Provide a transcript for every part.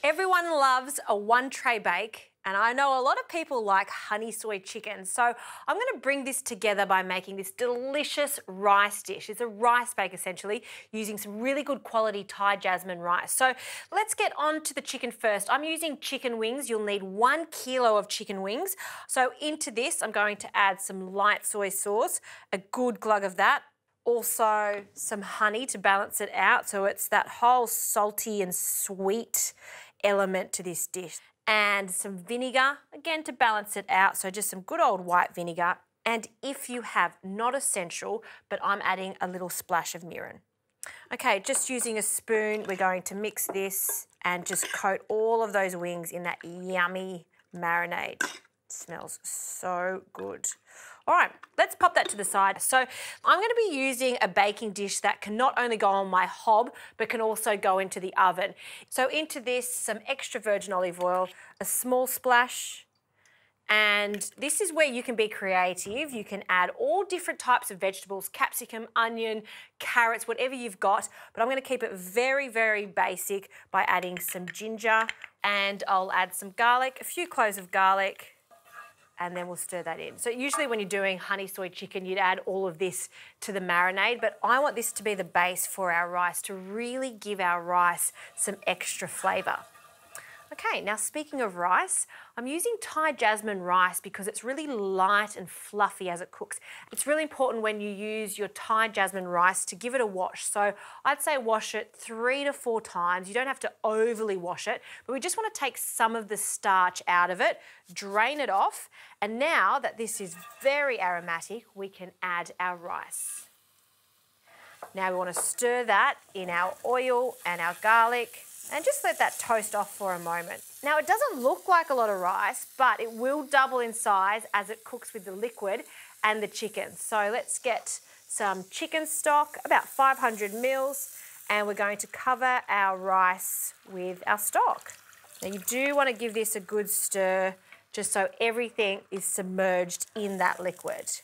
Everyone loves a one-tray bake, and I know a lot of people like honey soy chicken. So I'm going to bring this together by making this delicious rice dish. It's a rice bake essentially, using some really good quality Thai jasmine rice. So let's get on to the chicken first. I'm using chicken wings. You'll need 1 kilo of chicken wings. So into this, I'm going to add some light soy sauce, a good glug of that. Also some honey to balance it out, so it's that whole salty and sweet element to this dish. And some vinegar, again to balance it out, so just some good old white vinegar. And if you have, not essential, but I'm adding a little splash of mirin. Okay, just using a spoon, we're going to mix this and just coat all of those wings in that yummy marinade. It smells so good. All right, let's pop that to the side. So I'm going to be using a baking dish that can not only go on my hob, but can also go into the oven. So into this, some extra virgin olive oil, a small splash, and this is where you can be creative. You can add all different types of vegetables, capsicum, onion, carrots, whatever you've got, but I'm going to keep it very, very basic by adding some ginger, and I'll add some garlic, a few cloves of garlic, and then we'll stir that in. So usually when you're doing honey soy chicken, you'd add all of this to the marinade, but I want this to be the base for our rice to really give our rice some extra flavour. Okay, now speaking of rice, I'm using Thai jasmine rice because it's really light and fluffy as it cooks. It's really important when you use your Thai jasmine rice to give it a wash. So I'd say wash it 3 to 4 times. You don't have to overly wash it, but we just want to take some of the starch out of it, drain it off, and now that this is very aromatic, we can add our rice. Now we want to stir that in our oil and our garlic, and just let that toast off for a moment. Now it doesn't look like a lot of rice, but it will double in size as it cooks with the liquid and the chicken. So let's get some chicken stock, about 500 mils, and we're going to cover our rice with our stock. Now you do want to give this a good stir just so everything is submerged in that liquid.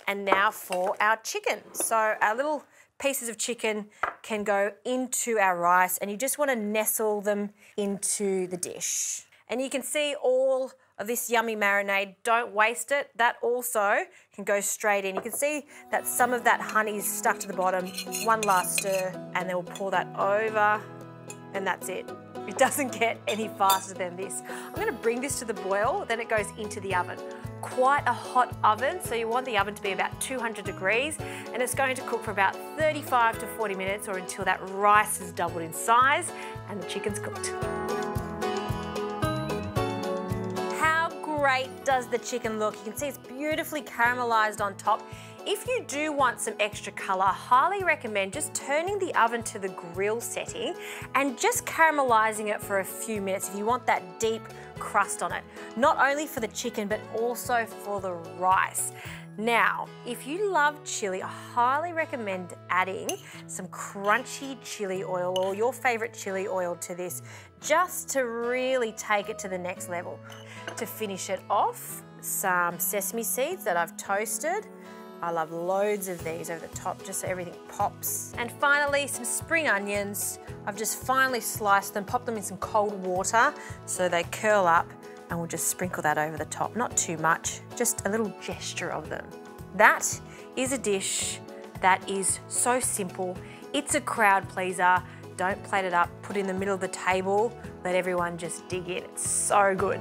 And now for our chicken. So our little pieces of chicken can go into our rice, and you just want to nestle them into the dish. And you can see all of this yummy marinade, don't waste it. That also can go straight in. You can see that some of that honey is stuck to the bottom. One last stir, and then we'll pour that over, and that's it. It doesn't get any faster than this. I'm going to bring this to the boil, then it goes into the oven. Quite a hot oven, so you want the oven to be about 200 degrees, and it's going to cook for about 35 to 40 minutes or until that rice has doubled in size and the chicken's cooked. How great does the chicken look? You can see it's beautifully caramelized on top. If you do want some extra colour, I highly recommend just turning the oven to the grill setting and just caramelizing it for a few minutes if you want that deep crust on it. Not only for the chicken, but also for the rice. Now, if you love chilli, I highly recommend adding some crunchy chili oil or your favourite chili oil to this, just to really take it to the next level. To finish it off, some sesame seeds that I've toasted. I love loads of these over the top just so everything pops. And finally, some spring onions. I've just finely sliced them, popped them in some cold water so they curl up, and we'll just sprinkle that over the top. Not too much, just a little gesture of them. That is a dish that is so simple. It's a crowd pleaser. Don't plate it up, put it in the middle of the table, let everyone just dig in. It's so good.